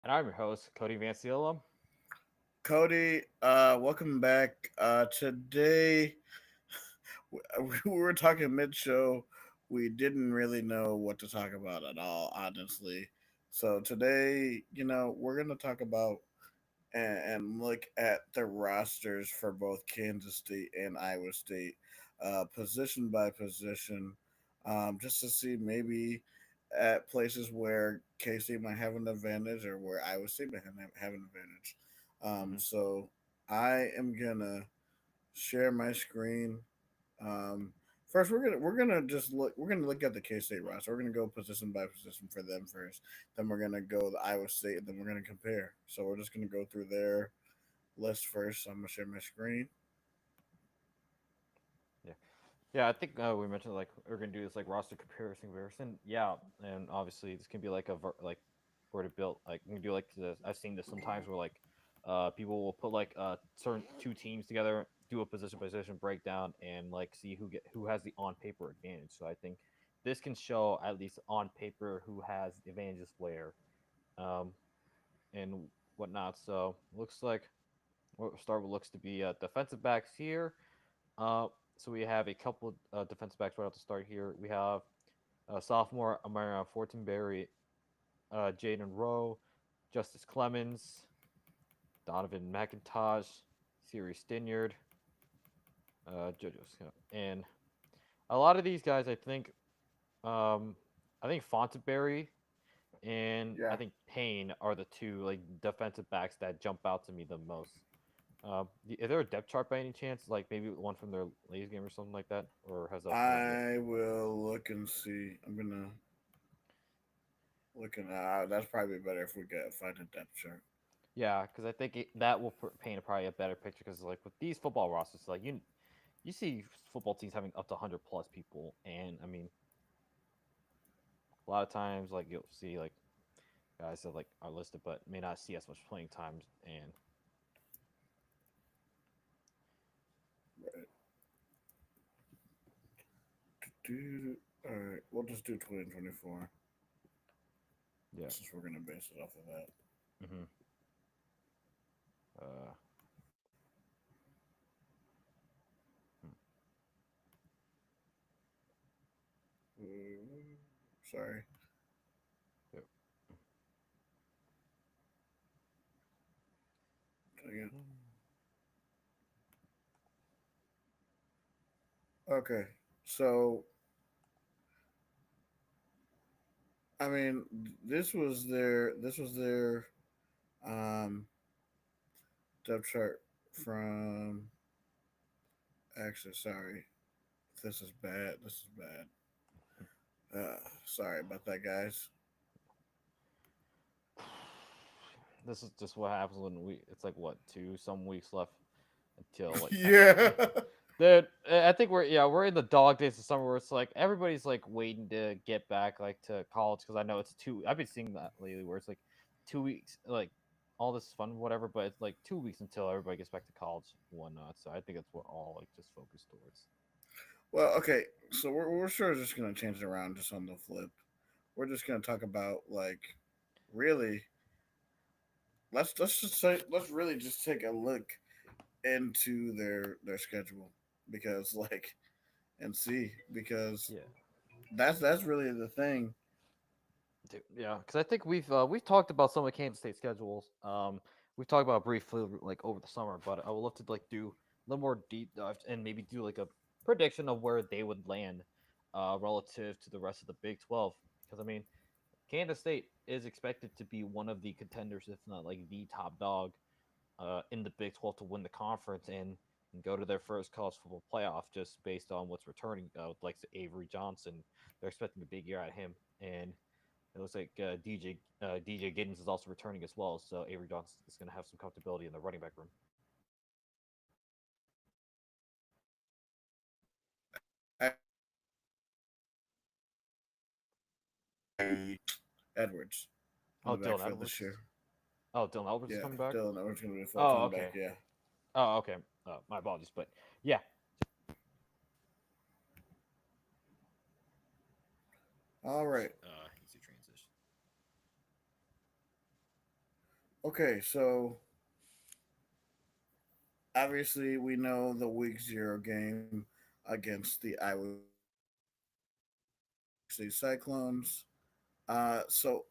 And I'm your host, Cody Vanciola. Cody, welcome back. Today we were talking mid-show. We didn't really know what to talk about at all, honestly. So today, we're gonna talk about and look at the rosters for both Kansas State and Iowa State, position by position, just to see maybe at places where K State might have an advantage or where Iowa State might have an advantage. Hmm. So I am gonna share my screen. Um, First, we're gonna look at the K State roster. We're gonna go position by position for them first. Then we're gonna go the Iowa State, and then we're gonna compare. So we're just gonna go through their list first. So I'm gonna share my screen. Yeah, yeah. I think we mentioned like we're gonna do this like roster comparison. Yeah, and obviously this can be like like where to build. Like we can do like this. I've seen this sometimes where like people will put like certain two teams together, do a position by position breakdown, and like see who has the on paper advantage. So I think this can show at least on paper who has the advantages where, um, and whatnot. So looks like we'll start with looks to be defensive backs here. Uh, so we have a couple defensive backs right off the start here. We have sophomore Amara Fortenberry, Jaden Rowe, Justice Clemens, Donovan McIntosh, Siri Stinyard, JoJo Scott. And a lot of these guys, um, I think Fontenberry and I Yeah, think Payne are the two like defensive backs that jump out to me the most. Is there a depth chart by any chance? Like maybe one from their ladies game or something like that, or has that been updated? I will look and see. I'm gonna look and that's probably better if we get find a depth chart. Yeah, because I think that will paint probably a better picture. Because like with these football rosters, like you see football teams having up to 100 plus people, and I mean a lot of times like you'll see like guys that like are listed but may not see as much playing times. And Right. All right, we'll just do 2024 yeah, since we're gonna base it off of that. hmm uh, hmm, Sorry. yeah. Again. Okay, so I mean, this was their um depth chart from. Actually, sorry, this is bad. This is bad. Sorry about that, guys. This is just what happens when we. It's like what two some weeks left until like Yeah. dude, I think we're in the dog days of summer where it's like everybody's like waiting to get back like to college because I know it's two. I've been seeing that lately where it's like 2 weeks, like all this fun whatever, but it's like 2 weeks until everybody gets back to college and whatnot. So I think that's what all like just focused towards. Well, okay. So we're sure just gonna change it around just on the flip. We're just gonna talk about like really. Let's really just take a look into their schedule because like and see because Yeah, that's really the thing. dude, yeah, because I think we've talked about some of Kansas State schedules. We've talked about briefly like over the summer, but I would love to like do a little more deep dive and maybe do like a prediction of where they would land, relative to the rest of the Big 12. Because I mean, Kansas State is expected to be one of the contenders, if not like the top dog, in the Big 12 to win the conference and go to their first college football playoff, just based on what's returning, like Avery Johnson. They're expecting a big year out of him, and it looks like DJ Giddens is also returning as well, so Avery Johnson is going to have some comfortability in the running back room. Edwards in Oh, the Dylan backfield Edwards this is. year. Oh, Dylan Edwards is Yeah, coming back. Dylan Edwards gonna be a full Oh, time back. okay. Yeah. Oh, okay. My apologies, but yeah, All right. easy transition. Okay, so obviously we know the week zero game against the Iowa State Cyclones. So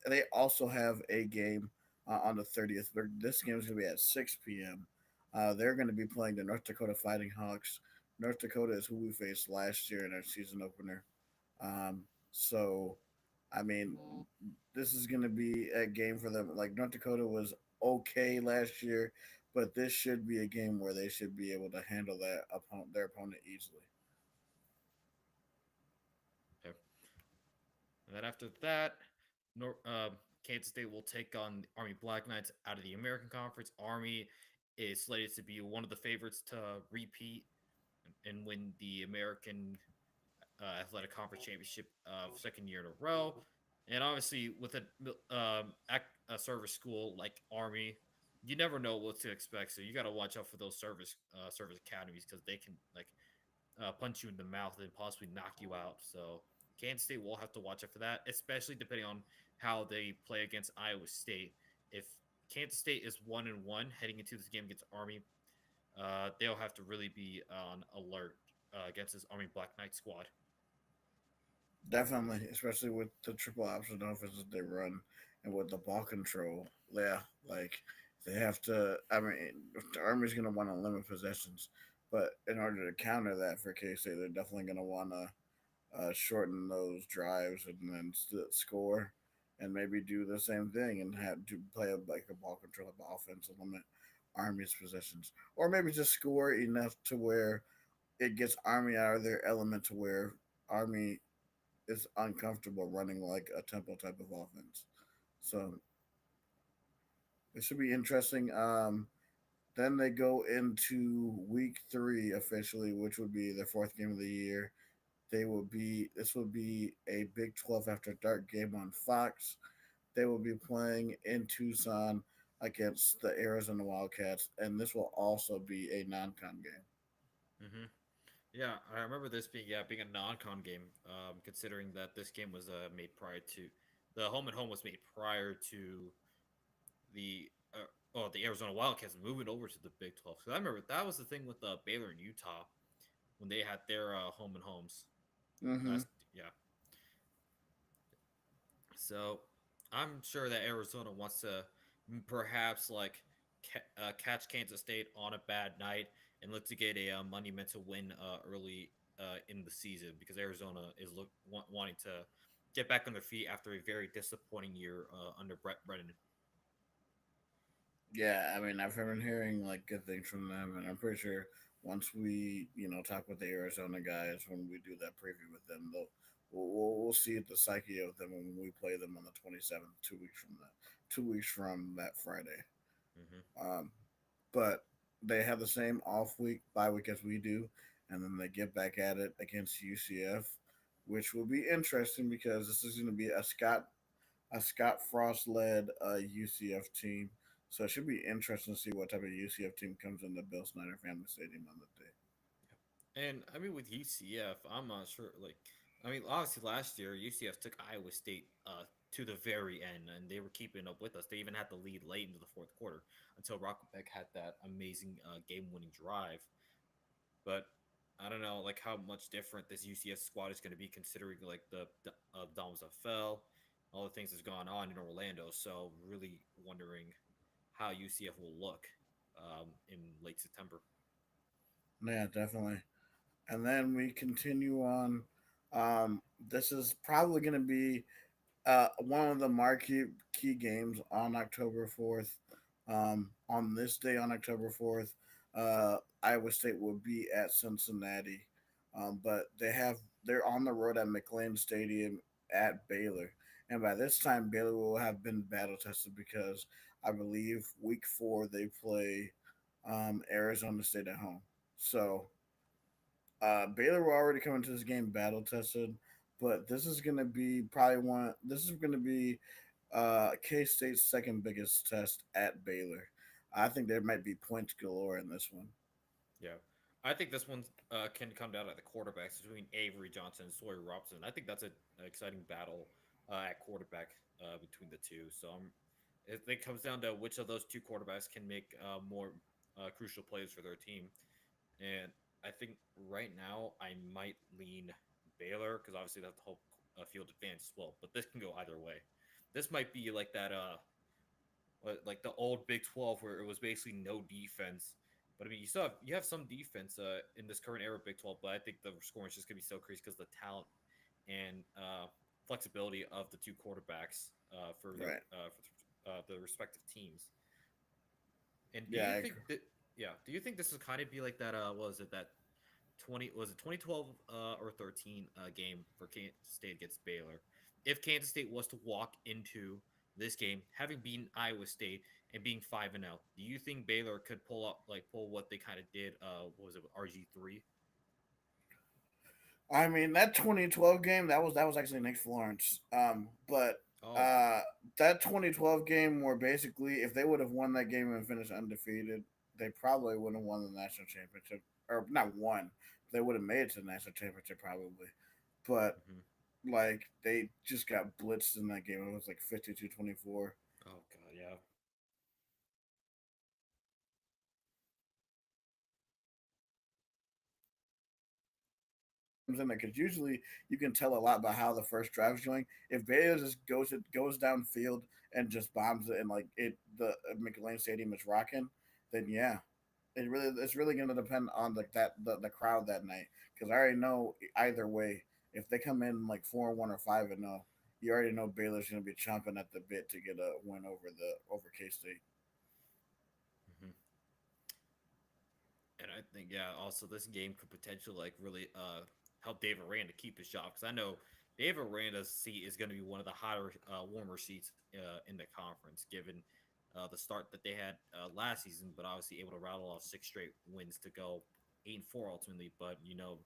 they also have a game on the 30th. This game is going to be at 6 p.m. They're going to be playing the North Dakota Fighting Hawks. North Dakota is who we faced last year in our season opener. So, I mean, this is going to be a game for them. Like North Dakota was okay last year, but this should be a game where they should be able to handle their opponent easily. Okay. And then after that, Kansas State will take on the Army Black Knights out of the American Conference. Army is slated to be one of the favorites to repeat and win the American Athletic Conference Championship second year in a row. And obviously, with a service school like Army, you never know what to expect. So you got to watch out for those service academies because they can punch you in the mouth and possibly knock you out. So Kansas State will have to watch out for that, especially depending on how they play against Iowa State. If Kansas State is 1-1 heading into this game against Army, they'll have to really be on alert against this Army Black Knight squad. Definitely, especially with the triple option offenses they run and with the ball control. Yeah, like they have to. I mean, the Army's going to want to limit possessions, but in order to counter that for K State, they're definitely going to want to shorten those drives and then score, and maybe do the same thing and have to play like a ball control of offense and limit Army's possessions, or maybe just score enough to where it gets Army out of their element to where Army is uncomfortable running like a tempo type of offense. So it should be interesting. Then they go into week three officially, which would be their fourth game of the year. This will be a Big 12 after dark game on Fox. They will be playing in Tucson against the Arizona Wildcats, and this will also be a non-con game. Mm-hmm. Yeah, I remember this being a non-con game. Considering that this game was made prior to the home and home was made prior to the the Arizona Wildcats moving over to the Big 12. So I remember that was the thing with Baylor and Utah when they had their home and homes Mm-hmm. last. Yeah, so I'm sure that Arizona wants to perhaps like catch Kansas State on a bad night and look to get a monumental win early in the season because Arizona is wanting to get back on their feet after a very disappointing year under Brett Brennan. Yeah, I mean, I've been hearing like good things from them, and I'm pretty sure once we, talk with the Arizona guys when we do that preview with them, we'll see the psyche of them when we play them on the 27th, 2 weeks from that, 2 weeks from that Friday. Hmm. Um, but they have the same off week, bye week as we do, and then they get back at it against UCF, which will be interesting because this is going to be a Scott Frost led UCF team. So it should be interesting to see what type of UCF team comes into Bill Snyder Family Stadium on the day. And I mean, with UCF, I'm not sure. Like, I mean, obviously last year UCF took Iowa State to the very end, and they were keeping up with us. They even had the lead late into the fourth quarter until Rockenbeck had that amazing game-winning drive. But I don't know, like how much different this UCF squad is going to be considering like the Doms that fell, all the things that's gone on in Orlando. So really wondering how UCF will look in late September. Yeah, definitely. And then we continue on. This is probably going to be one of the marquee key games on October 4th. On this day, on October 4th, Iowa State will be at Cincinnati, but they're on the road at McLean Stadium at Baylor, and by this time Baylor will have been battle tested because I believe week 4 they play Arizona State at home. So Baylor will already come into this game battle tested, but this is going to be probably one. This is going to be K State's second biggest test at Baylor. I think there might be points galore in this one. Yeah. I think this one can come down at the quarterbacks between Avery Johnson and Sawyer Robson. I think that's an exciting battle at quarterback between the two. So It comes down to which of those two quarterbacks can make more crucial plays for their team. And I think right now I might lean Baylor because obviously that's the whole field advantage as well. But this can go either way. This might be like that, like the old Big 12 where it was basically no defense. But I mean, you have some defense in this current era of Big 12. But I think the scoring is just gonna be so crazy because the talent and flexibility of the two quarterbacks Right. for the respective teams. And do Yeah, you I think agree. that yeah, do you think this will kind of be like that what was it that 20 was it 2012 or 13 game for Kansas State against Baylor? If Kansas State was to walk into this game having beaten Iowa State and being 5-0, do you think Baylor could pull what they kind of did what was it with RG3? I mean, that 2012 game, that was actually Nick Florence. But Oh, uh, that 2012 game, where basically, if they would have won that game and finished undefeated, they probably wouldn't have won the national championship, or not won. They would have made it to the national championship probably. But hmm, like, they just got blitzed in that game. It was like 52-24. oh god, yeah. In there because usually you can tell a lot about how the first drive is going. If Baylor just goes downfield and just bombs it, and like the McLean Stadium is rocking, then yeah, it's really going to depend on the crowd that night because I already know either way if they come in like 4-1 or 5-0, you already know Baylor's going to be chomping at the bit to get a win over K State. Hmm. And I think yeah, also this game could potentially like really help Dave Aranda keep his job because I know Dave Aranda's seat is going to be one of the hotter, warmer seats in the conference, given the start that they had last season, but obviously able to rattle off 6 straight wins to go 8-4 ultimately. But you know,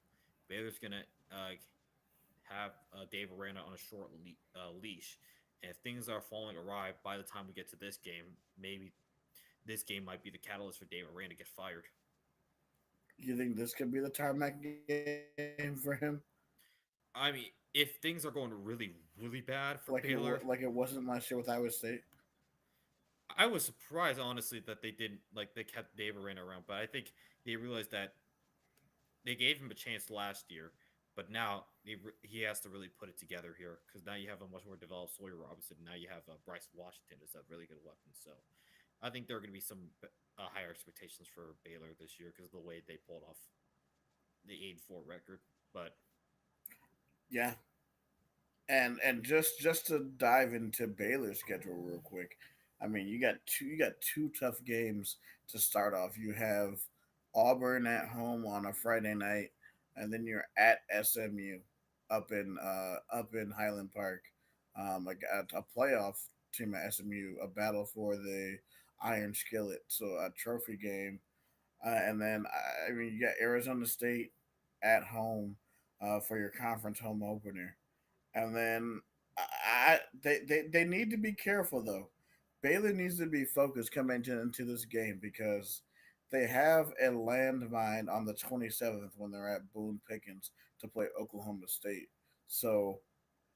Baylor's going to have Dave Aranda on a short leash, and if things are falling awry by the time we get to this game, maybe this game might be the catalyst for Dave Aranda to get fired. You think this could be the tarmac game for him, I mean, if things are going really, really bad for like Baylor, like it wasn't last year with Iowa State? I was surprised honestly that they didn't like they kept Dave Aranda around, but I think they realized that they gave him a chance last year, but now he has to really put it together here because now you have a much more developed Sawyer Robinson. Now you have Bryce Washington as a really good weapon. So I think there are going to be some higher expectations for Baylor this year because of the way they pulled off the 8-4 record. But Yeah, and just to dive into Baylor's schedule real quick. I mean, you got two tough games to start off. You have Auburn at home on a Friday night, and then you're at SMU up in Highland Park. A playoff team at SMU, a battle for the Iron Skillet, so a trophy game. And then I mean, you got Arizona State at home for your conference home opener. And then they need to be careful though. Baylor needs to be focused coming into this game because they have a landmine on the 27th when they're at Boone Pickens to play Oklahoma State. So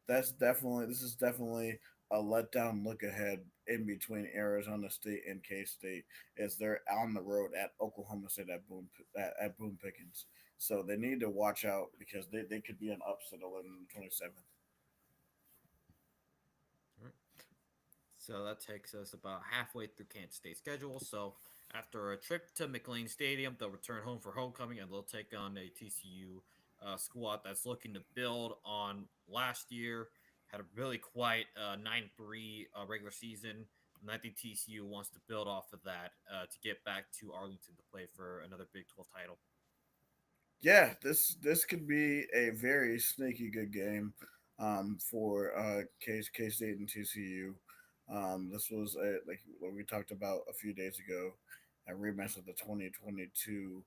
this is definitely a letdown look ahead in between Arizona State and K State as they're on the road at Oklahoma State at Boone Pickens. So they need to watch out because they could be an upset on the 27th. so that takes us about halfway through Kansas State's schedule. So after a trip to McLean Stadium, they'll return home for homecoming and they'll take on a TCU squad that's looking to build on last year. Had a really quiet 9-3 regular season. And I think TCU wants to build off of that to get back to Arlington to play for another Big 12 title. Yeah, this could be a very sneaky good game for K State and TCU. This was like what we talked about a few days ago, a rematch of the 2022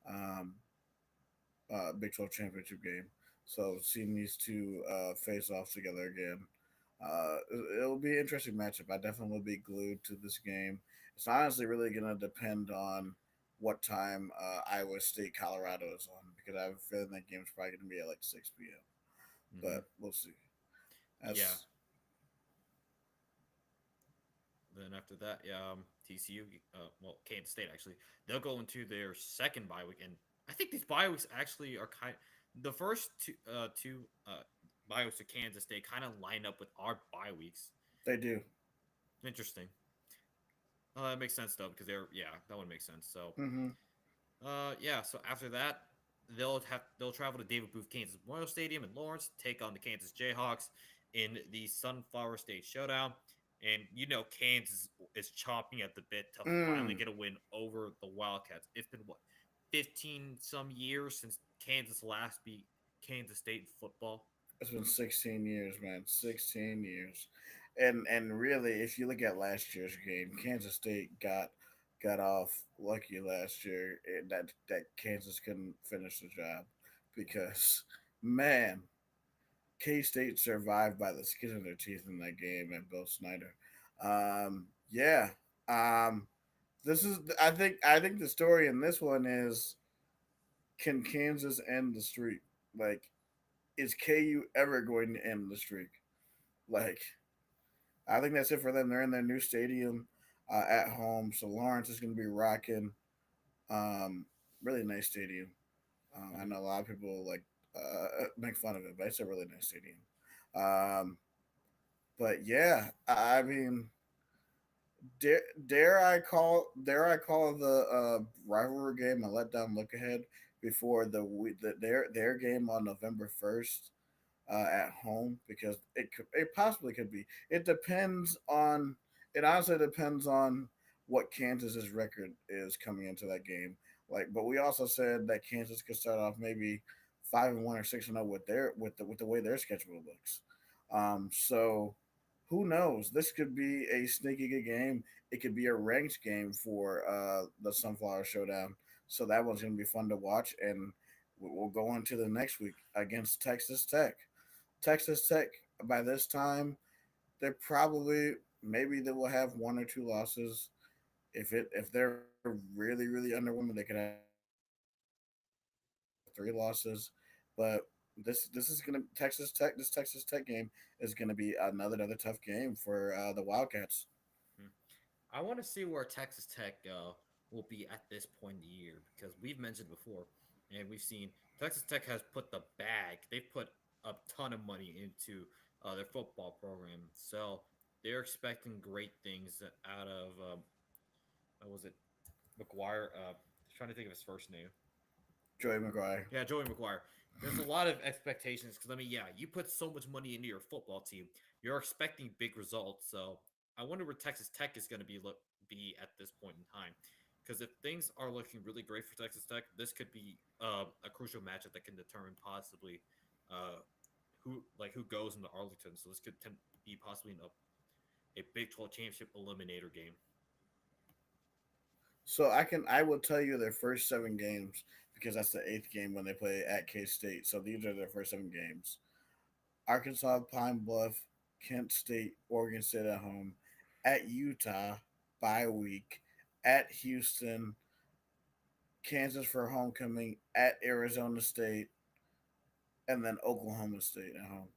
um, Big 12 championship game. So seeing these two face off together again, it'll be an interesting matchup. I definitely will be glued to this game. It's honestly really going to depend on what time Iowa State Colorado is on because I have a feeling that game's probably going to be at like 6 p.m. Mm-hmm. But we'll see. Yeah. That's then after that, TCU, Kansas State actually, they'll go into their second bye week, and I think these bye weeks actually are the first two bye weeks of Kansas State kind of line up with our bye weeks. They do. Interesting. That makes sense though because that would make sense. So Mm-hmm. So after that, they'll travel to David Booth Kansas Memorial Stadium in Lawrence, take on the Kansas Jayhawks in the Sunflower State Showdown. And Kansas is chomping at the bit to finally Mm. get a win over the Wildcats. It's been what 15 some years since Kansas last beat Kansas State in football. It's been 16 years, man. 16 years. And really, if you look at last year's game, Kansas State got off lucky last year that Kansas couldn't finish the job because man, K State survived by the skin of their teeth in that game and Bill Snyder. Yeah. Um, this is I think the story in this one is, can Kansas end the streak? Like, is KU ever going to end the streak? Like, I think that's it for them. They're in their new stadium at home, so Lawrence is going to be rocking. Um, Really nice stadium. I Mm-hmm. know a lot of people like make fun of it, but it's a really nice stadium. Um, but yeah, I mean, dare I call the rivalry game a letdown look ahead before their game on November 1st at home, because it possibly could be. It honestly depends on what Kansas's record is coming into that game. Like, but we also said that Kansas could start off maybe 5-1 or 6-0 with the way their schedule looks. So who knows? This could be a sneaky good game. It could be a ranked game for the Sunflower Showdown. So that one's going to be fun to watch, and we'll go on to the next week against Texas Tech. Texas Tech, by this time, they're probably, maybe they will have one or two losses. If they're really underwhelming, they could have 3 losses. But this is gonna Texas Tech. This Texas Tech game is gonna be another tough game for the Wildcats. Hmm. I want to see where Texas Tech will be at this point in the year because we've mentioned before, and we've seen Texas Tech has put the bag. They've put a ton of money into their football program, so they're expecting great things out of what was it, McGuire? Trying to think of his first name. Joey McGuire. Yeah, Joey McGuire. There's a lot of expectations because you put so much money into your football team. You're expecting big results. So I wonder where Texas Tech is going to be at this point in time. Because if things are looking really great for Texas Tech, this could be a crucial matchup that can determine possibly uh, who goes into Arlington. So this could be possibly a Big 12 championship eliminator game. So I will tell you their first 7 games, because that's the 8th game when they play at K State. So these are their first 7 games: Arkansas, Pine Bluff, Kent State, Oregon State at home, at Utah, bye week, at Houston, Kansas for homecoming, at Arizona State, and then Oklahoma State at home.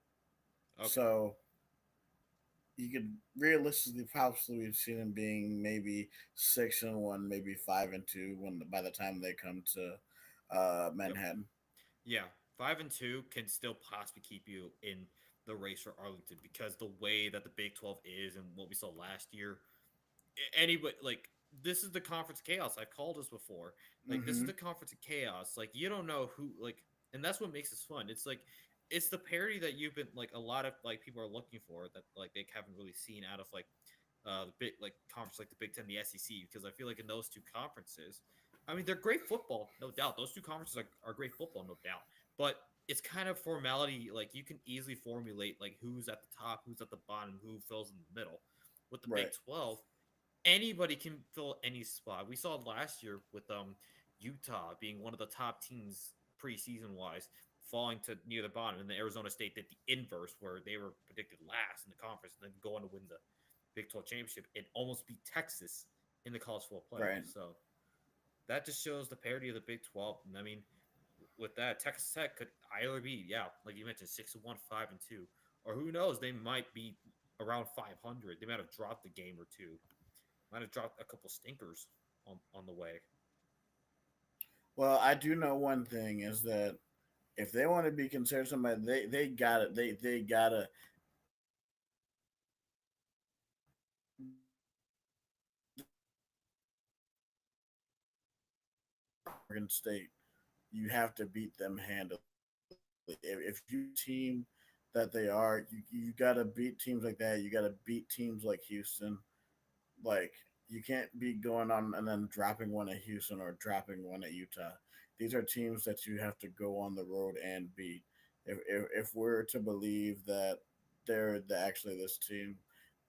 Okay. So you could realistically possibly have seen them being maybe 6-1, maybe 5-2 when by the time they come to Yep. Manhattan. Yeah, 5-2 can still possibly keep you in the race for Arlington because the way that the Big 12 is and what we saw last year, anybody this is the conference chaos. I've called this before. Like this is Mm-hmm. the conference of chaos. Like you don't know who and that's what makes this fun. It's the parity that you've been a lot of people are looking for that they haven't really seen out of the big conference like the Big Ten, the SEC, because I feel like in those two conferences, I mean they're great football, no doubt. Those two conferences are great football, no doubt. But it's kind of formality. Like you can easily formulate who's at the top, who's at the bottom, who fills in the middle. With the Big Right. 12, anybody can fill any spot. We saw last year with Utah being one of the top teams preseason wise, falling to near the bottom, and the Arizona State did the inverse, where they were predicted last in the conference, and then go on to win the Big 12 championship and almost beat Texas in the college football Right. playoffs. So that just shows the parity of the Big 12. And I mean, with that, Texas Tech could either be, yeah, like you mentioned, 6-1, 5-2, or who knows, they might be around 500. They might have dropped a game or two. Might have dropped a couple stinkers on the way. Well, I do know one thing is that if they want to be considered somebody, they got it. They gotta Oregon State. You have to beat them handily. If you team that they are, you gotta beat teams like that. You gotta beat teams like Houston. Like you can't be going on and then dropping one at Houston or dropping one at Utah. These are teams that you have to go on the road and beat. If we're to believe that actually this team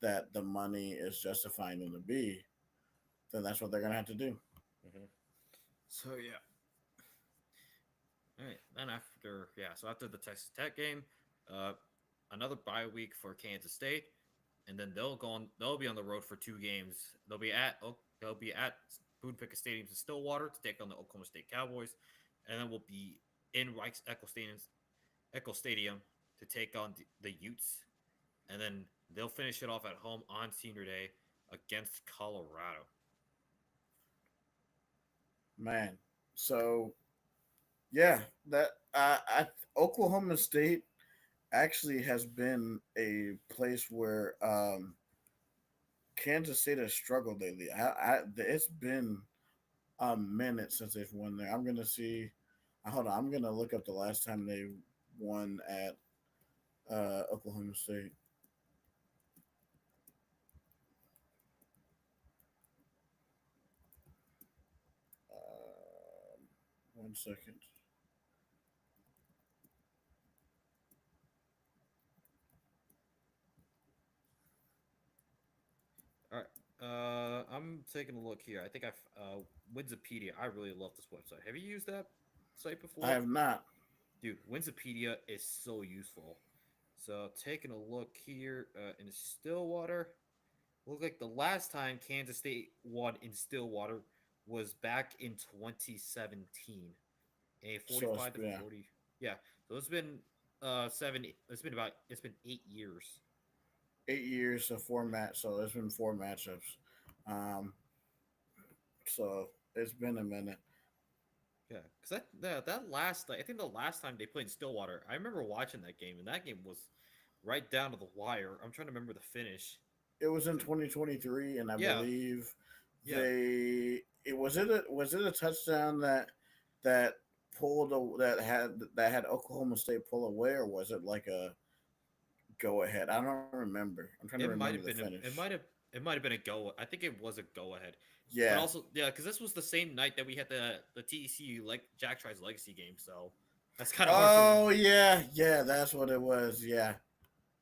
that the money is justifying them to be, then that's what they're gonna have to do. Hmm. So yeah. All right. Then after the Texas Tech game, uh, another bye week for Kansas State, and then they'll be on the road for 2 games. They'll be at Boone Pickett Stadium in Stillwater to take on the Oklahoma State Cowboys, and then we'll be in Rice Echo Stadium to take on the Utes, and then they'll finish it off at home on Senior Day against Colorado. Man, so yeah, that Oklahoma State actually has been a place where Kansas State has struggled lately. It's been a minute since they've won there. I'm gonna see. Hold on, I'm gonna look up the last time they won at Oklahoma State. Uh, 1 second. All right. I'm taking a look here. I think Winsipedia. I really love this website. Have you used that site I before? have not. Dude, Winsipedia is so useful. So taking a look here in Stillwater, look like the last time Kansas State won in Stillwater was back in 2017. A So it's 45 to yeah, 40. Yeah. So it's been 8 years. 8 years of format. So there's been 4 matchups. Um, so it's been a minute. Yeah, because I think the last time they played Stillwater, I remember watching that game, and that game was right down to the wire. I'm trying to remember the finish. It was in Was it? 2023, and I Yeah, believe yeah. was it a touchdown that that had Oklahoma State pull away, or was it like a go ahead? I don't remember. I'm trying to It remember might the have been finish. it might have been a go. I think it was a go ahead, but Yeah. also yeah, because this was the same night that we had the TCU like Jack Tries Legacy game, so that's kind of hard to. Oh yeah, yeah. That's what it was. Yeah,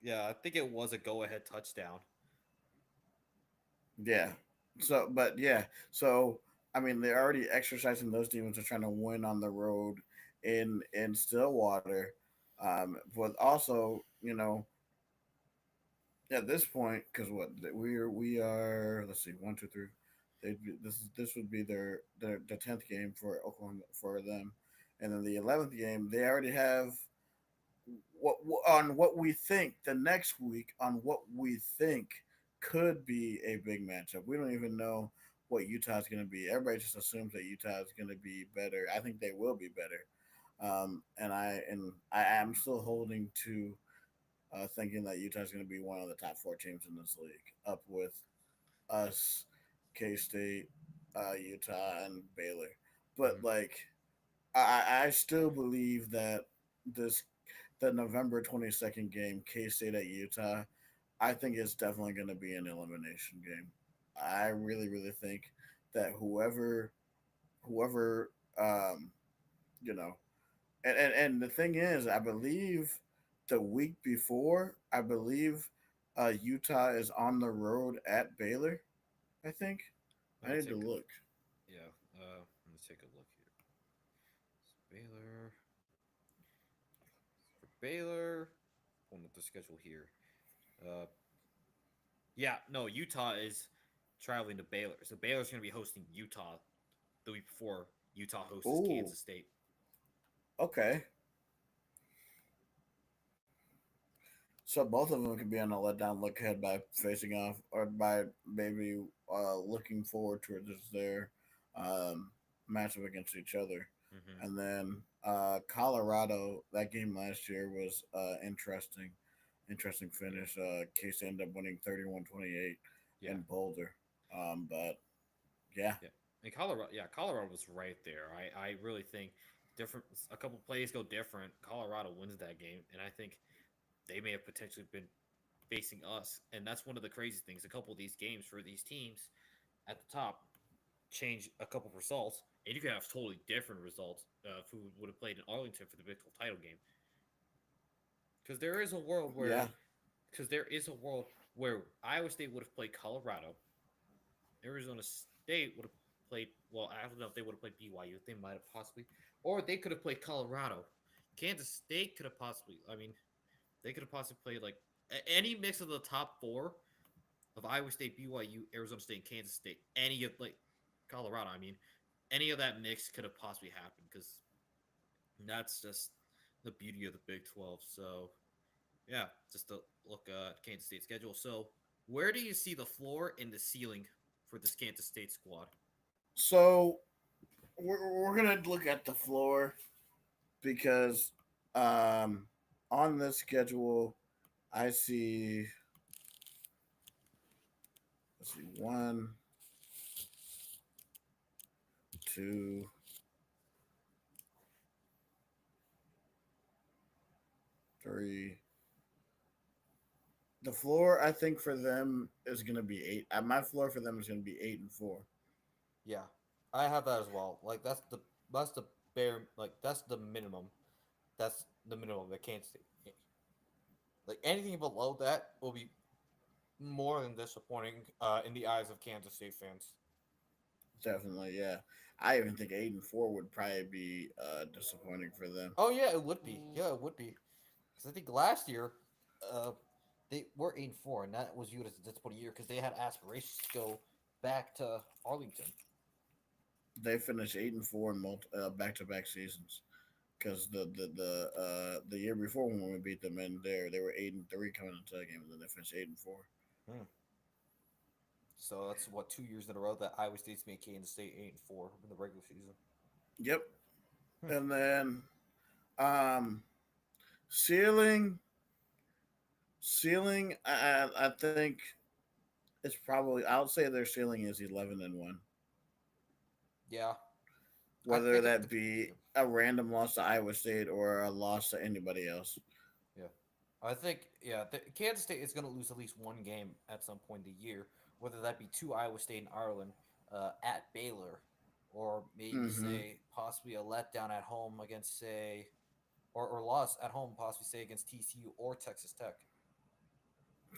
Yeah, I think it was a go ahead touchdown. yeah. So, but yeah. So, I mean, they're already exercising those demons are trying to win on the road in Stillwater. But also, at this point, because what we are, let's see, one, two, three. This would be their the 10th game for Oklahoma for them, and then the 11th game they already have on what we think the next week on what we think could be a big matchup. We don't even know what Utah's going to be. Everybody just assumes that Utah is going to be better. I think they will be better. And I am still holding to thinking that Utah's going to be one of the top 4 teams in this league, up with us, K State, Utah, and Baylor. But Mhm. like, I still believe that this the November 22nd game, K State at Utah, I think it's definitely going to be an elimination game. I really, really think that whoever, you know, and the thing is, I believe the week before, I believe Utah is on the road at Baylor. I think Let I me need to take a look. yeah. Let me take a look here. Baylor for Baylor. Pulling up the schedule here. Uh, yeah, no, Utah is traveling to Baylor. So Baylor's going to be hosting Utah the week before Utah hosts Oh, Kansas State. okay. So both of them could be on a letdown look ahead by facing off, or by maybe looking forward towards their um, matchup against each other. Hmm. And then Colorado, that game last year was interesting. Interesting finish. Case ended up winning 31-28 Yeah, in Boulder. But yeah, yeah. And Colorado, yeah, Colorado was right there. I really think different. A couple plays go different. Colorado wins that game, and I think they may have potentially been facing us. And that's one of the crazy things. A couple of these games for these teams at the top change a couple of results, and you could have totally different results if who would have played in Arlington for the Big 12 title game. Because there is a world yeah, where, because there is a world where Iowa State would have played Colorado, Arizona State would have played. Well, I don't know if they would have played BYU. They might have possibly, or they could have played Colorado. Kansas State could have possibly. I mean, they could have possibly played like any mix of the top four of Iowa State, BYU, Arizona State, and Kansas State. Any of like Colorado. I mean, any of that mix could have possibly happened because that's just the beauty of the Big 12. So yeah, just to look at Kansas State schedule. So where do you see the floor and the ceiling for this Kansas State squad? so we're gonna look at the floor because um, on this schedule, I see. Let's see, one, two, three. The floor, I think, for them is going to be eight. My floor for them is going to be 8-4. Yeah, I have that as well. Like that's the bare like that's the minimum. That's the minimum that Kansas State. Like anything below that will be more than disappointing in the eyes of Kansas State fans. Definitely, yeah. I even think 8-4 would probably be disappointing for them. Oh yeah, it would be. Yeah, it would be. Because I think last year, uh, they were 8-4, and that was viewed as a disappointing year because they had aspirations to go back to Arlington. They finished 8-4 in back-to-back seasons because the year before when we beat them in there, they were 8-3 coming into that game, and then they finished 8-4. Hmm. So that's what 2 years in a row that Iowa State's made Kansas State 8-4 in the regular season. Yep. Hmm. And then um, ceiling, I think it's probably. I would say their ceiling is 11-1. Yeah, I Whether think it. that be a random loss to Iowa State or a loss to anybody else. Yeah, I think Kansas State is going to lose at least one game at some point in the year, whether that be to Iowa State and Ireland, at Baylor, or maybe Hmm. say possibly a letdown at home against say, or loss at home possibly say against TCU or Texas Tech.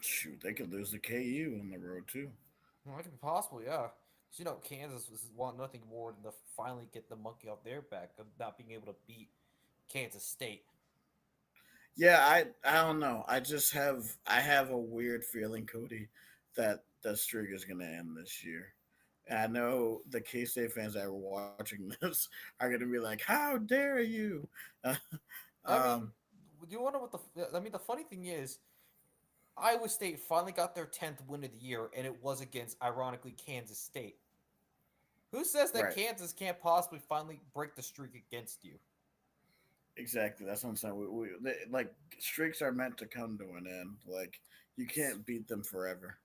Shoot, they could lose to KU on the road too. Well, that could be possible, yeah. 'Cause, Kansas want nothing more than to finally get the monkey off their back of not being able to beat Kansas State. Yeah, I don't know. I have a weird feeling, Cody, that the streak is going to end this year. And I know the K State fans that were watching this are going to be like, "How dare you?" I mean, um, do you wonder what the? I mean, the funny thing is, Iowa State finally got their 10th win of the year, and it was against, ironically, Kansas State. Who says that right. Kansas can't possibly finally break the streak against you? Exactly. That's what I'm saying. Like streaks are meant to come to an end. Like you can't beat them forever.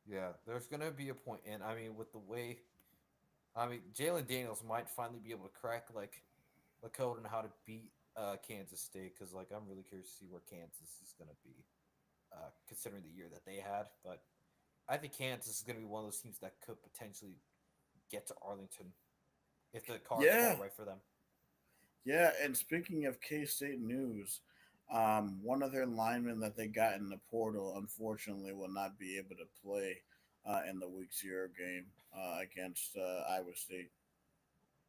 Yeah, there's gonna be a point, and I mean, with the way, I mean, Jalen Daniels might finally be able to crack like the code on how to beat Kansas State, because like I'm really curious to see where Kansas is gonna be, considering the year that they had. But I think Kansas is gonna be one of those teams that could potentially get to Arlington if the cards fall Yeah. right for them. Yeah. And speaking of K State news, one of their linemen that they got in the portal unfortunately will not be able to play in the week 0 game against Iowa State.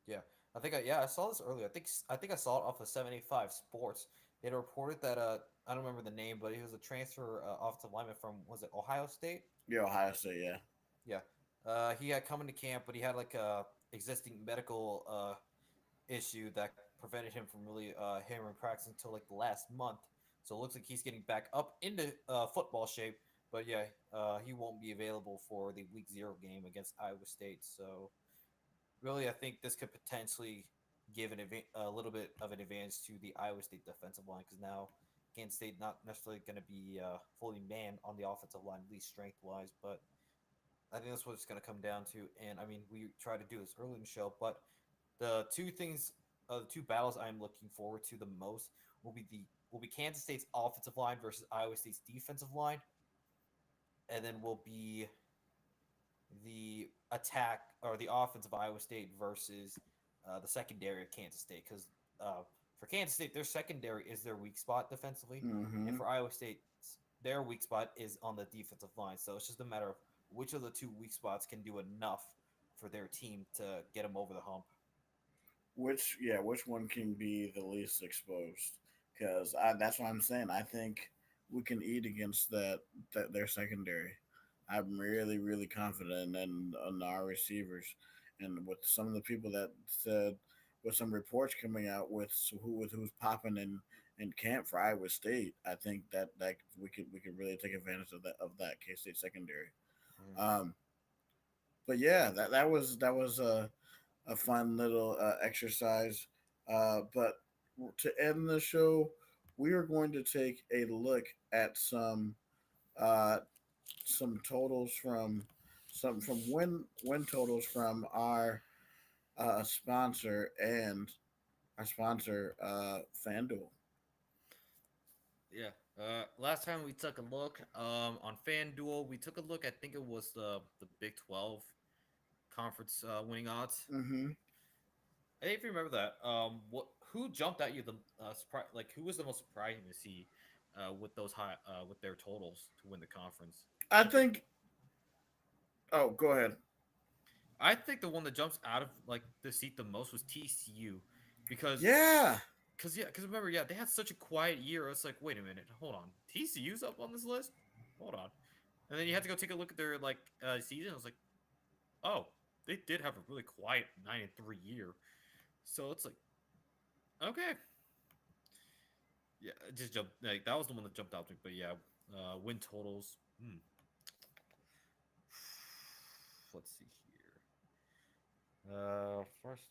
Yeah, I saw this earlier. I think I saw it off of 785 Sports. It reported that I don't remember the name, but he was a transfer offensive lineman from, was it Ohio State? Yeah, Ohio State. Yeah. Yeah. He had come into camp, but he had like a existing medical issue that prevented him from really hammering practice until like the last month. So it looks like he's getting back up into football shape. But yeah, he won't be available for the Week 0 game against Iowa State. So really, I think this could potentially give a little bit of an advantage to the Iowa State defensive line because now Kansas State not necessarily going to be fully manned on the offensive line, at least strength wise. But I think that's what it's going to come down to. And I mean, we tried to do this early in the show, but the two battles I'm looking forward to the most will be Kansas State's offensive line versus Iowa State's defensive line, and then will be the attack or the offense of Iowa State versus the secondary of Kansas State. Because for Kansas State, their secondary is their weak spot defensively, Mm-hmm. and for Iowa State, their weak spot is on the defensive line. So it's just a matter of which of the two weak spots can do enough for their team to get them over the hump. Which one can be the least exposed? Because that's what I'm saying. I think we can eat against that their secondary. I'm really confident in our receivers, and with some of the people that said with some reports coming out with who's popping in camp for Iowa State. I think that we could really take advantage of that K State secondary. Mm. Um, but yeah, that was a fun little exercise. But to end the show, we are going to take a look at uh, some totals from win totals from sponsor and our sponsor FanDuel. Yeah. Last time we took a look on FanDuel, we took a look. I think it was the Big 12 conference winning odds. Mm-hmm. Hey, if you remember that, what who jumped at you the like who was the most surprising to see with those high with their totals to win the conference? I think. Oh, go ahead. I think the one that jumps out of like the seat the most was TCU because Yeah. because remember they had such a quiet year. It's like wait a minute, hold on, TCU's up on this list. Hold on, and then you had to go take a look at their like season. I was like, oh, they did have a really quiet 9-3 year. So it's like okay, yeah, it just jumped like that was the one that jumped out to me. But yeah, win totals. Let's see here. First,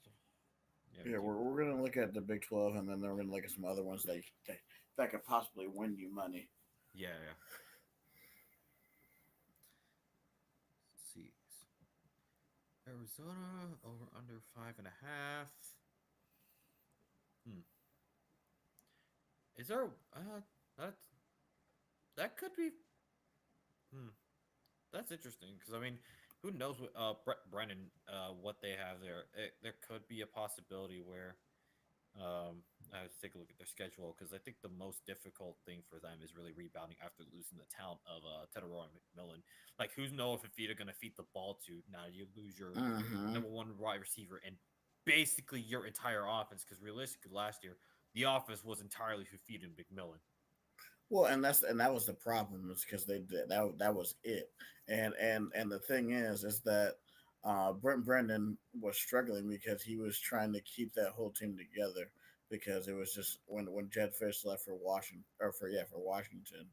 yeah, Yeah, we're gonna look at the Big 12, and then we're gonna look at some other ones that could possibly win you money. yeah. Let's see. Arizona over under 5.5. Hmm. Is there that that could be hmm. That's interesting because I mean, who knows what Brett Brennan what they have there? There could be a possibility where I have to take a look at their schedule because I think the most difficult thing for them is really rebounding after losing the talent of Tedoroy McMillan. Like, who's know if Fafita going to feed the ball to? Now you lose your Mm-hmm. number one wide receiver and basically your entire offense because realistically last year the offense was entirely Fafita and McMillan. Well, that was the problem is because they did that was it, and the thing is that Brent Brendan was struggling because he was trying to keep that whole team together because it was just when Jed Fish left for Washington for Washington,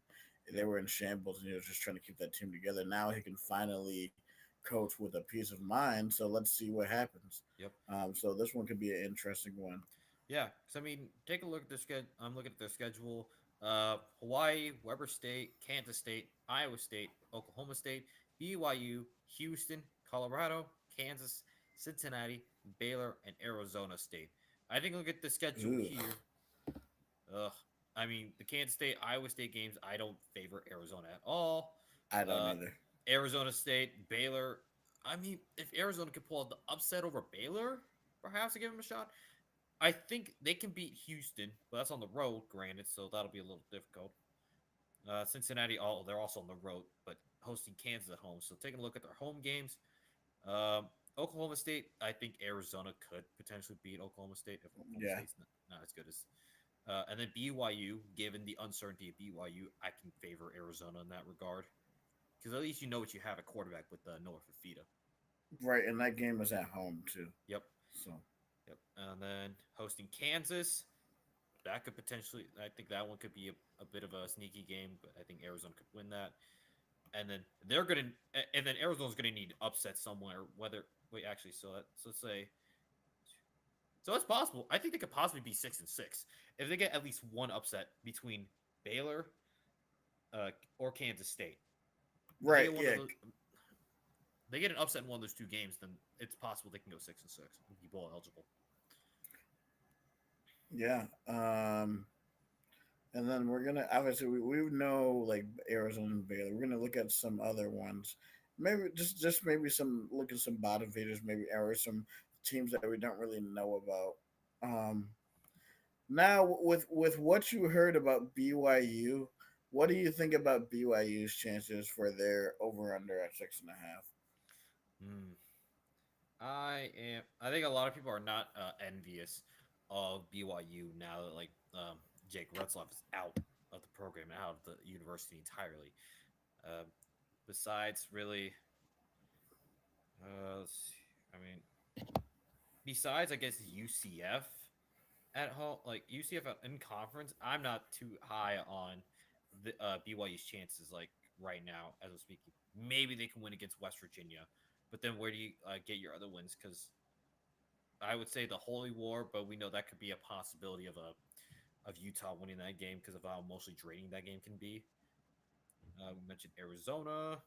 they Yep. were in shambles and he was just trying to keep that team together. Now he can finally coach with a peace of mind. So let's see what happens. Yep. So this one could be an interesting one. Yeah, because I mean, take a look at their schedule. I'm looking at their schedule. Hawaii, Weber State, Kansas State, Iowa State, Oklahoma State, BYU, Houston, Colorado, Kansas, Cincinnati, Baylor, and Arizona State. I think look at the schedule Ugh, here. Ugh. I mean, the Kansas State, Iowa State games, I don't favor Arizona at all. I don't Uh, either. Arizona State, Baylor. I mean, if Arizona could pull out the upset over Baylor, perhaps to give them a shot. I think they can beat Houston, but that's on the road, granted, so that'll be a little difficult. Cincinnati, they're also on the road, but hosting Kansas at home. So taking a look at their home games, Oklahoma State, I think Arizona could potentially beat Oklahoma State if Oklahoma Yeah. State's not as good as. And then BYU, given the uncertainty of BYU, I can favor Arizona in that regard because at least you know what you have at quarterback with Noah Fafita. Right, and that game is at home too. Yep. So Yep. And then hosting Kansas. that could potentially. I think that one could be a bit of a sneaky game, but I think Arizona could win that. And then and then Arizona's gonna need upset somewhere. Whether wait, actually, so let's say, so it's possible. I think they could possibly be 6-6 if they get at least one upset between Baylor, or Kansas State. If they Right. get one of Yeah. those, they get an upset in one of those two games, then it's possible they can go 6-6 and be bowl eligible. Yeah. And then we're gonna obviously we know like Arizona and Baylor. We're gonna look at some other ones. Maybe just maybe some look at some bottom feeders, maybe or some teams that we don't really know about. Now with what you heard about BYU, what do you think about BYU's chances for their over under at 6.5? Hmm. I think a lot of people are not envious of BYU now that Jake Retzloff is out of the program and out of the university entirely. Uh, besides, really, let's see, I mean, besides I guess UCF at home, like UCF in conference, I'm not too high on the BYU's chances right now as I'm speaking. Maybe they can win against West Virginia, but then where do you get your other wins? Because I would say the Holy War, but we know that could be a possibility of Utah winning that game because of how emotionally draining that game can be. We mentioned Arizona.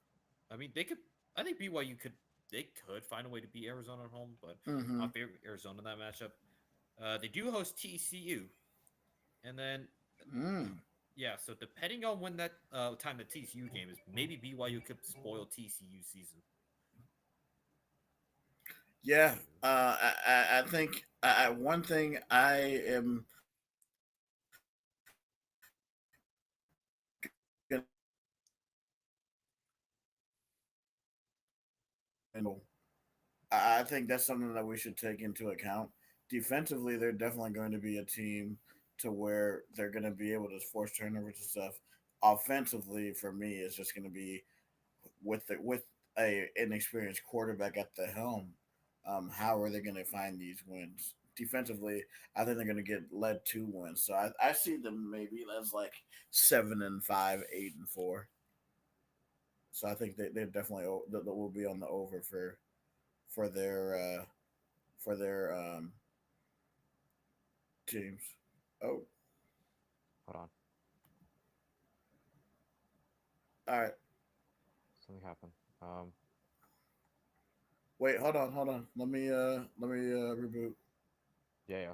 I mean, they could. I think BYU could. They could find a way to beat Arizona at home, but Mm-hmm. I favor Arizona in that matchup. They do host TCU, and then Mm. yeah. So depending on when that time the TCU game is, maybe BYU could spoil TCU season. Yeah. I think one thing I am gonna I think that's something that we should take into account. Defensively, they're definitely going to be a team to where they're going to be able to force turnovers and stuff. Offensively, for me, it's just going to be with a inexperienced quarterback at the helm. How are they going to find these wins? Defensively, I think they're going to get led 2 wins. So I see them maybe as like 7-5, 8-4. So I think they definitely will be on the over for their for their teams. Oh, Hold on, all right. something happened. Wait, hold on. Let me reboot. Yeah, yeah.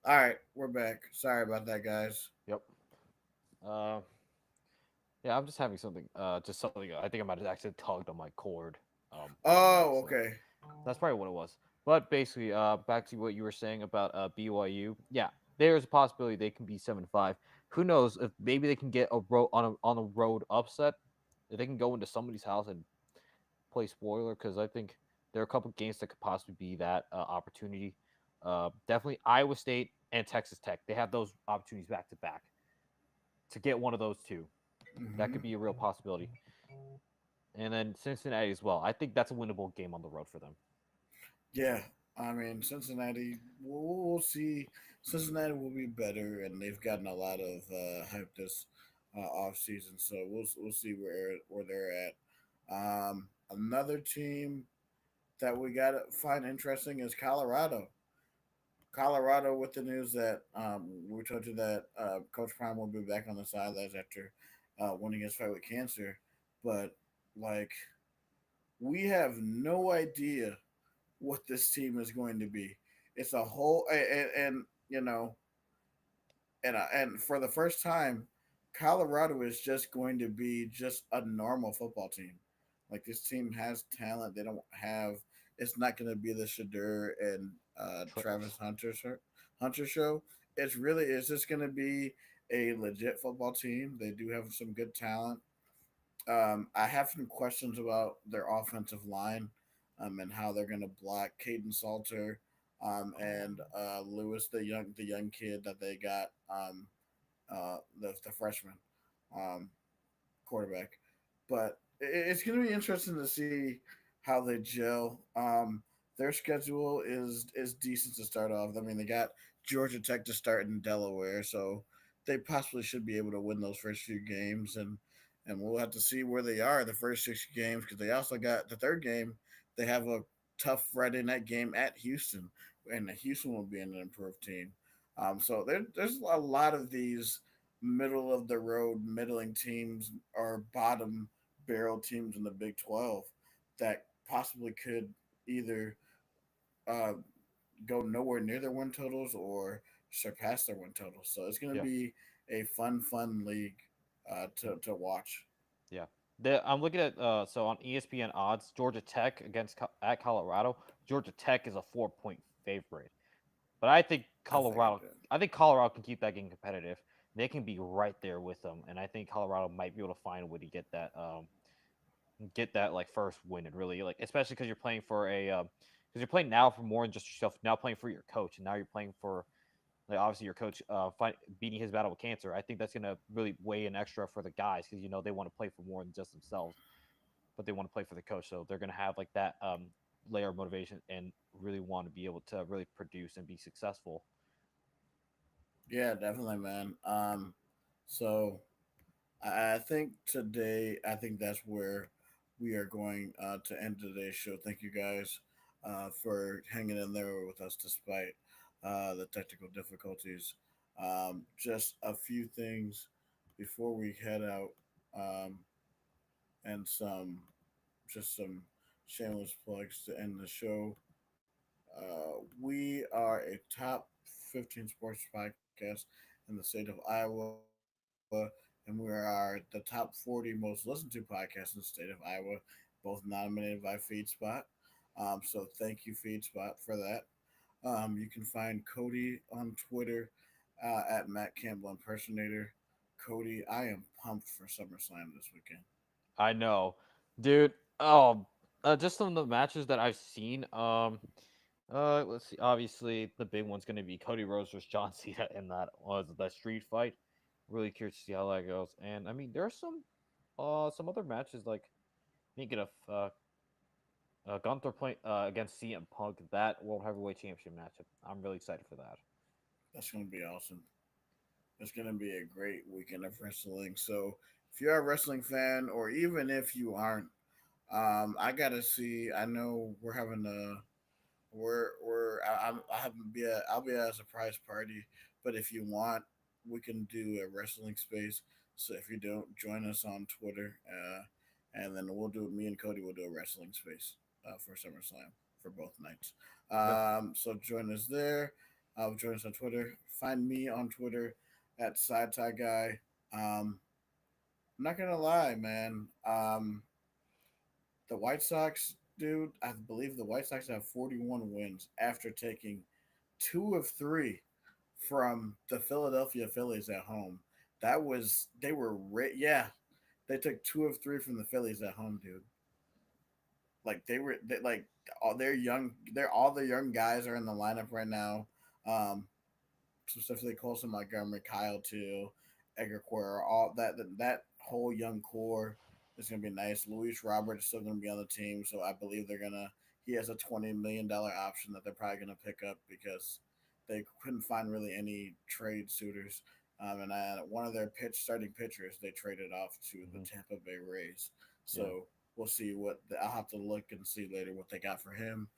All right, we're back. Sorry about that, guys. Yep. Uh, yeah, I'm just having something. Just something. I think I might have actually tugged on my cord. On the mic, Oh, so okay. that's probably what it was. But basically, back to what you were saying about BYU. Yeah, there's a possibility they can be 7-5. Who knows if maybe they can get a road on a road upset. If they can go into somebody's house and play spoiler, because I think there are a couple games that could possibly be that opportunity. Definitely Iowa State and Texas Tech. They have those opportunities back to back to get one of those two. That Hmm. could be a real possibility. And then Cincinnati as well. I think that's a winnable game on the road for them. Yeah, I mean Cincinnati. We'll see. Cincinnati will be better, and they've gotten a lot of hype this off season. So we'll see where they're at. Another team that we got to find interesting is Colorado. Colorado with the news that we told you that Coach Prime will be back on the sidelines after winning his fight with cancer, but like we have no idea what this team is going to be. It's a whole and you know and for the first time, Colorado is just going to be just a normal football team. Like this team has talent. They don't have. It's not going to be the Shadur and Tra- Travis Hunter show. It's just going to be a legit football team. They do have some good talent. I have some questions about their offensive line and how they're going to block Caden Salter and Lewis, the young kid that they got, the freshman um, quarterback. But it's going to be interesting to see how they gel. Their schedule is decent to start off. I mean, they got Georgia Tech to start in Delaware, so they possibly should be able to win those first few games, and we'll have to see where they are the first 6 games because they also got the third game. They have a tough Friday night game at Houston, and Houston will be an improved team. So there's a lot of these middle of the road middling teams or bottom barrel teams in the Big 12 that possibly could either uh, go nowhere near their win totals or surpass their win totals. So it's going to Yeah. be a fun league to watch. Yeah. I'm looking at so on ESPN odds, Georgia Tech at Colorado. Georgia Tech is a 4-point favorite, but I figured that. I think Colorado can keep that game competitive. They can be right there with them, and I think Colorado might be able to find a way to get that like first win and really like, especially because you're playing for a because you're playing now for more than just yourself. Now playing for your coach, and now you're playing for like obviously your coach beating his battle with cancer. I think that's gonna really weigh in extra for the guys because they want to play for more than just themselves, but they want to play for the coach. So they're gonna have like that layer of motivation and really want to be able to really produce and be successful. Yeah, definitely, man. So I think today, I think that's where we are going to end today's show. Thank you guys for hanging in there with us despite the technical difficulties. Just a few things before we head out, um, and some shameless plugs to end the show. We are a top 15 sports podcast in the state of Iowa, and we are the top 40 most listened to podcasts in the state of Iowa, both nominated by FeedSpot. So thank you, FeedSpot, for that. You can find Cody on Twitter at Matt Campbell Impersonator. Cody, I am pumped for SummerSlam this weekend. I know, dude. Oh, just some of the matches that I've seen. Let's see. Obviously, the big one's gonna be Cody Rhodes versus John Cena in that street fight. Really curious to see how that goes. And I mean, there are some other matches like thinking of Gunther playing against CM Punk, that World Heavyweight Championship matchup. I'm really excited for that. That's going to be awesome. It's going to be a great weekend of wrestling. So if you're a wrestling fan, or even if you aren't, I gotta see. I know we're having a we're I have to be I'll be at a surprise party. But if you want, we can do a wrestling space. So if you don't join us on Twitter, and then we'll do Me and Cody will do a wrestling space for SummerSlam for both nights. Yeah. So join us there. Join us on Twitter. Find me on Twitter at Side Tie Guy. I'm not gonna lie, man. The White Sox, dude, I believe the White Sox have 41 wins after taking 2 of 3 from the Philadelphia Phillies at home. Yeah, they took 2 of 3 from the Phillies at home, dude. Like like all their young, they're all the young guys are in the lineup right now. Um, Specifically Colson Montgomery, Kyle Till, Edgar Quer, all that whole young core is going to be nice. Luis Robert is still going to be on the team, so I believe they're gonna. He has a $20 million option that they're probably going to pick up because they couldn't find really any trade suitors. And one of their starting pitchers they traded off to the Hmm. Tampa Bay Rays. Yeah. So we'll see I'll have to look and see later what they got for him.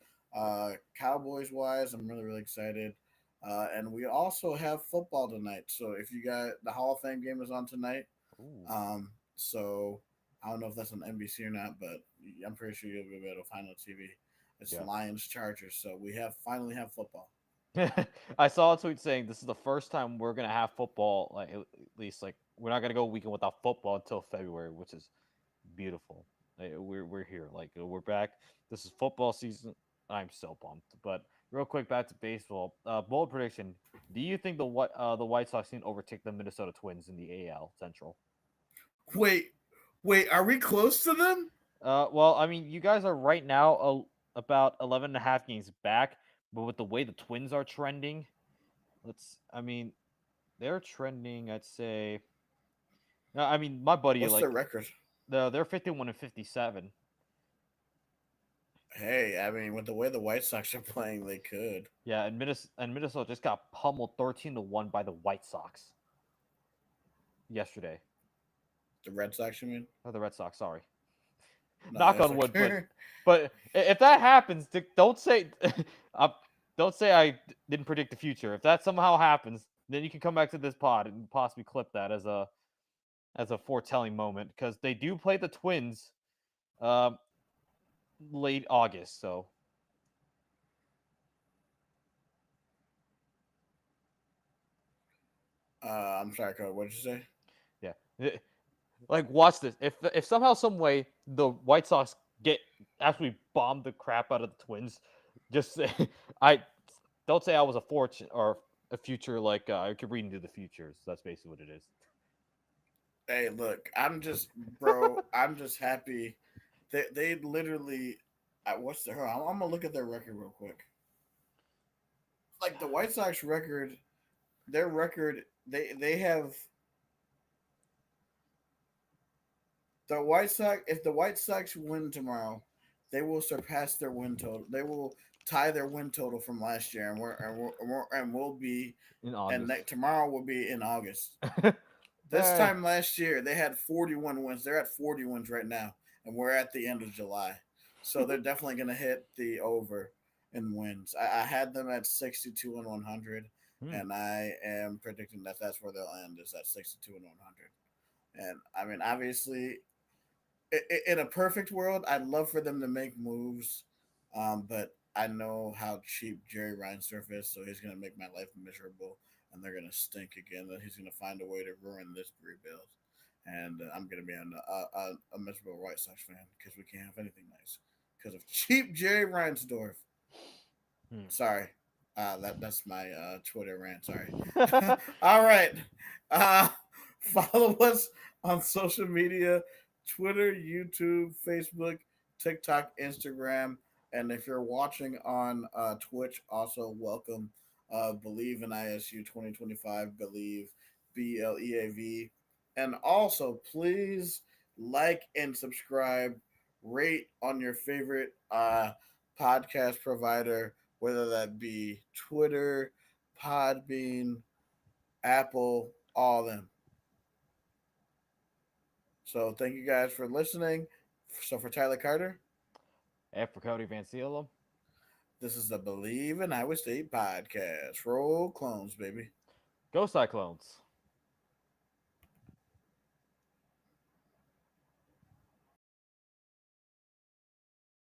Cowboys wise, I'm really excited. And we also have football tonight. So if you got the Hall of Fame game is on tonight. Ooh. So I don't know if that's on NBC or not, but I'm pretty sure you'll be able to find it on TV. It's Yeah. Lions Chargers. So we finally have football. I saw a tweet saying this is the first time we're gonna have football. Like at least like we're not gonna go a weekend without football until February, which is beautiful. We're here. Like we're back. This is football season. I'm so pumped. But real quick, back to baseball. Bold prediction: do you think the White Sox can overtake the Minnesota Twins in the AL Central? Wait, wait, are we close to them? Well, I mean, you guys are right now about 11 and a half games back, but with the way the Twins are trending, I mean, they're trending. I'd say. No, I mean, my buddy What's their like record? they're 51-57. Hey, I mean, with the way the White Sox are playing, they could. Yeah, and Minnesota just got pummeled 13-1 by the White Sox yesterday. The Red Sox, you mean? Or the Red Sox, sorry. No, Knock that's on wood, okay. but if that happens, don't say don't say I didn't predict the future. If that somehow happens, then you can come back to this pod and possibly clip that as a foretelling moment because they do play the Twins um, late August. So I'm sorry, Cody. What did you say? yeah, like watch this. If somehow some way the White Sox get absolutely bombed the crap out of the Twins, just say I don't say I was a fortune or a future like I could read into the futures. That's basically what it is. Hey, look, bro. I'm just happy. They literally. What's their? I'm gonna look at their record real quick. Like the White Sox record, their record. They have the White Sox. If the White Sox win tomorrow, they will surpass their win total. They will tie their win total from last year, and we'll be In and August. tomorrow will be in August. This time last year, they had 41 wins. They're at 40 wins right now, and we're at the end of July. So they're definitely going to hit the over in wins. I had them at 62 and 100, and I am predicting that that's where they'll end is at 62 and 100. And I mean, obviously, in a perfect world, I'd love for them to make moves, but I know how cheap Jerry Reinsdorf is, so he's going to make my life miserable, and they're going to stink again. That he's going to find a way to ruin this rebuild, and I'm going to be a miserable White Sox fan because we can't have anything nice because of cheap Jerry Reinsdorf. Sorry, that's my Twitter rant. Sorry. All right, follow us on social media. Twitter, YouTube, Facebook, TikTok, Instagram, and if you're watching on Twitch, also welcome. Believe in ISU 2025. Believe BLEAV, and also please like and subscribe. Rate on your favorite podcast provider, whether that be Twitter, Podbean, Apple, all of them. So thank you guys for listening. So for Tyler Carter, And for Cody Van Cielo, this is the Believe in Iowa State podcast. Roll clones, baby. go Cyclones.